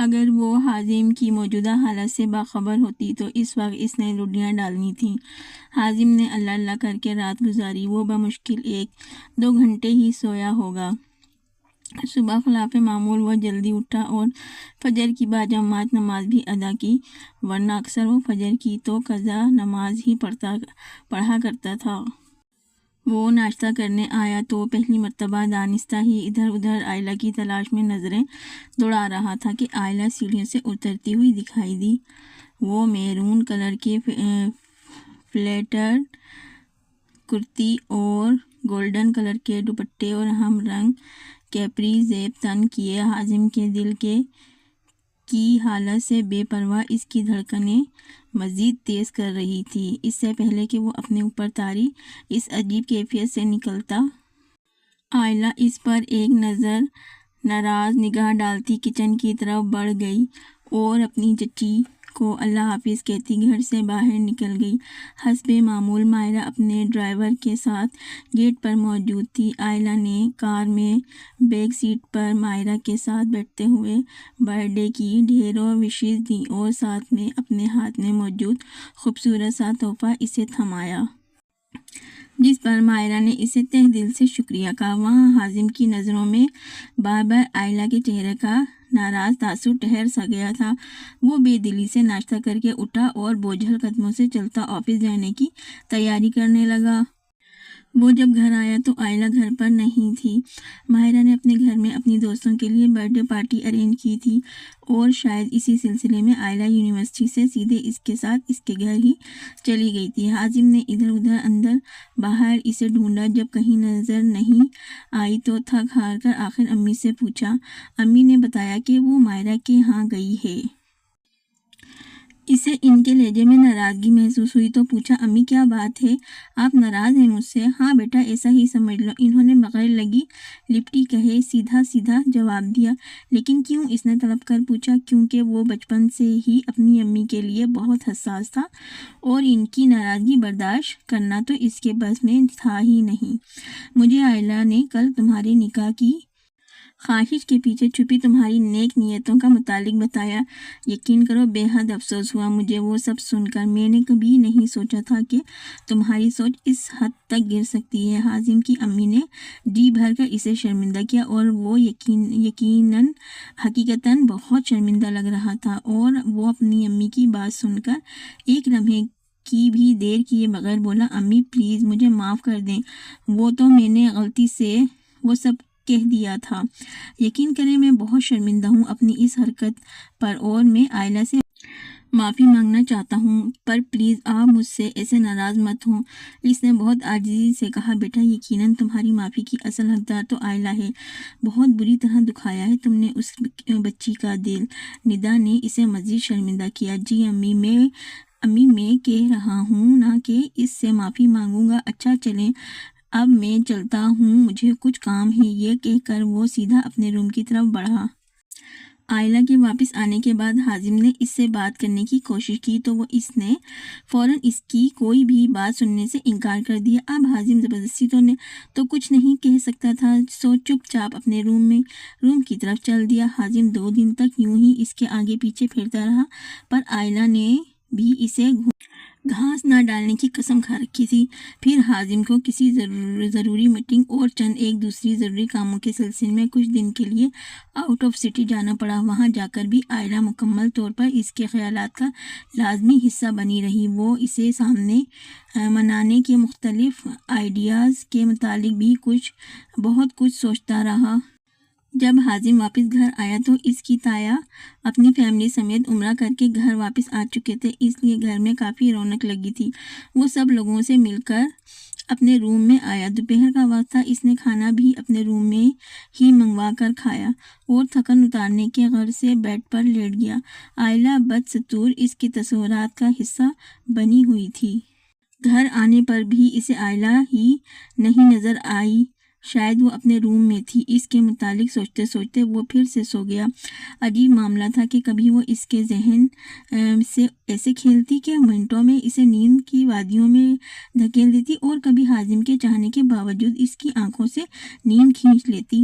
اگر وہ حازم کی موجودہ حالت سے باخبر ہوتی تو اس وقت اس نے لڈیاں ڈالنی تھیں۔ حازم نے اللہ اللہ کر کے رات گزاری۔ وہ بمشکل 1-2 گھنٹے ہی سویا ہوگا۔ صبح خلاف معمول وہ جلدی اٹھا اور فجر کی باجماعت نماز بھی ادا کی، ورنہ اکثر وہ فجر کی تو قضا نماز ہی پڑھا کرتا تھا۔ وہ ناشتہ کرنے آیا تو پہلی مرتبہ دانستہ ہی ادھر ادھر آئلہ کی تلاش میں نظریں دوڑا رہا تھا کہ آئلہ سیڑھیوں سے اترتی ہوئی دکھائی دی۔ وہ میرون کلر کے فلیٹر کرتی اور گولڈن کلر کے دوپٹے اور ہم رنگ کیپری زیب تن کیے حازم کے دل کی حالت سے بے پرواہ اس کی دھڑکنیں مزید تیز کر رہی تھی۔ اس سے پہلے کہ وہ اپنے اوپر طاری اس عجیب کیفیت سے نکلتا، آئلہ اس پر ایک ناراض نگاہ ڈالتی کچن کی طرف بڑھ گئی اور اپنی چچی کو اللہ حافظ کہتی گھر سے باہر نکل گئی۔ حسب معمول ماہرہ اپنے ڈرائیور کے ساتھ گیٹ پر موجود تھی۔ آئلہ نے کار میں بیک سیٹ پر ماہرہ کے ساتھ بیٹھتے ہوئے برتھ ڈے کی ڈھیروں وشز دیں اور ساتھ میں اپنے ہاتھ میں موجود خوبصورت سا تحفہ اسے تھمایا، جس پر ماہرہ نے اسے تہ دل سے شکریہ کہا۔ وہاں حازم کی نظروں میں بار بار آئلہ کے چہرے کا ناراض تاثر ٹھہر سا گیا تھا۔ وہ بے دلی سے ناشتہ کر کے اٹھا اور بوجھل قدموں سے چلتا آفس جانے کی تیاری کرنے لگا۔ وہ جب گھر آیا تو آئلہ گھر پر نہیں تھی۔ ماہرہ نے اپنے گھر میں اپنی دوستوں کے لیے برتھ ڈے پارٹی ارینج کی تھی اور شاید اسی سلسلے میں آئلہ یونیورسٹی سے سیدھے اس کے ساتھ اس کے گھر ہی چلی گئی تھی۔ حازم نے ادھر ادھر اندر باہر اسے ڈھونڈا، جب کہیں نظر نہیں آئی تو تھک ہار کر آخر امی سے پوچھا۔ امی نے بتایا کہ وہ ماہرہ کے ہاں گئی ہے۔ اسے ان کے لہجے میں ناراضگی محسوس ہوئی تو پوچھا، امی کیا بات ہے، آپ ناراض ہیں مجھ سے؟ ہاں بیٹا ایسا ہی سمجھ لو، انہوں نے بغیر لگی لپٹی کہے سیدھا سیدھا جواب دیا۔ لیکن کیوں؟ اس نے تڑپ کر پوچھا۔ کیونکہ وہ بچپن سے ہی اپنی امی کے لیے بہت حساس تھا اور ان کی ناراضگی برداشت کرنا تو اس کے بس میں تھا ہی نہیں۔ مجھے آئلہ نے کل تمہارے نکاح کی خواہش کے پیچھے چھپی تمہاری نیک نیتوں کا متعلق بتایا۔ یقین کرو بے حد افسوس ہوا مجھے وہ سب سن کر۔ میں نے کبھی نہیں سوچا تھا کہ تمہاری سوچ اس حد تک گر سکتی ہے۔ حازم کی امی نے جی بھر کر اسے شرمندہ کیا اور وہ حقیقتاً بہت شرمندہ لگ رہا تھا، اور وہ اپنی امی کی بات سن کر ایک لمحے کی بھی دیر کیے بغیر بولا، امی پلیز مجھے معاف کر دیں، وہ تو میں نے غلطی سے وہ سب کہہ دیا تھا۔ یقین کریں میں بہت شرمندہ ہوں اپنی اس حرکت پر اور میں آئلہ سے معافی مانگنا چاہتا ہوں، پر پلیز آپ مجھ سے ایسے ناراض مت ہوں۔ اس نے بہت عاجزی سے کہا، بیٹا یقیناً تمہاری معافی کی اصل حقدار تو آئلہ ہے، بہت بری طرح دکھایا ہے تم نے اس بچی کا دل۔ ندا نے اسے مزید شرمندہ کیا۔ جی امی میں کہہ رہا ہوں نا کہ اس سے معافی مانگوں گا۔ اچھا چلیں اب میں چلتا ہوں، مجھے کچھ کام ہے، یہ کہہ کر وہ سیدھا اپنے روم کی طرف بڑھا۔ آئلہ کے واپس آنے کے بعد حازم نے اس سے بات کرنے کی کوشش کی تو اس نے فوراً اس کی کوئی بھی بات سننے سے انکار کر دیا۔ اب حازم زبردستی تو کچھ نہیں کہہ سکتا تھا، سو چپ چاپ اپنے روم کی طرف چل دیا۔ حازم 2 دن تک یوں ہی اس کے آگے پیچھے پھرتا رہا، پر آئلہ نے بھی اسے گھاس نہ ڈالنے کی قسم کھا رکھی تھی۔ پھر حازم کو کسی ضروری میٹنگ اور چند ایک دوسری ضروری کاموں کے سلسلے میں کچھ دن کے لیے آؤٹ آف سٹی جانا پڑا۔ وہاں جا کر بھی آئلہ مکمل طور پر اس کے خیالات کا لازمی حصہ بنی رہی۔ وہ اسے سامنے منانے کے مختلف آئیڈیاز کے متعلق بھی بہت کچھ سوچتا رہا۔ جب حازم واپس گھر آیا تو اس کی تایا اپنی فیملی سمیت عمرہ کر کے گھر واپس آ چکے تھے، اس لیے گھر میں کافی رونق لگی تھی۔ وہ سب لوگوں سے مل کر اپنے روم میں آیا۔ دوپہر کا وقت تھا، اس نے کھانا بھی اپنے روم میں ہی منگوا کر کھایا اور تھکن اتارنے کے غرض سے بیڈ پر لیٹ گیا۔ آئلہ بدستور اس کے تصورات کا حصہ بنی ہوئی تھی۔ گھر آنے پر بھی اسے آئلہ ہی نہیں نظر آئی، شاید وہ اپنے روم میں تھی۔ اس کے متعلق سوچتے سوچتے وہ پھر سے سو گیا۔ عجیب معاملہ تھا کہ کبھی وہ اس کے ذہن سے ایسے کھیلتی کہ منٹوں میں اسے نیند کی وادیوں میں دھکیل دیتی، اور کبھی حازم کے چاہنے کے باوجود اس کی آنکھوں سے نیند کھینچ لیتی۔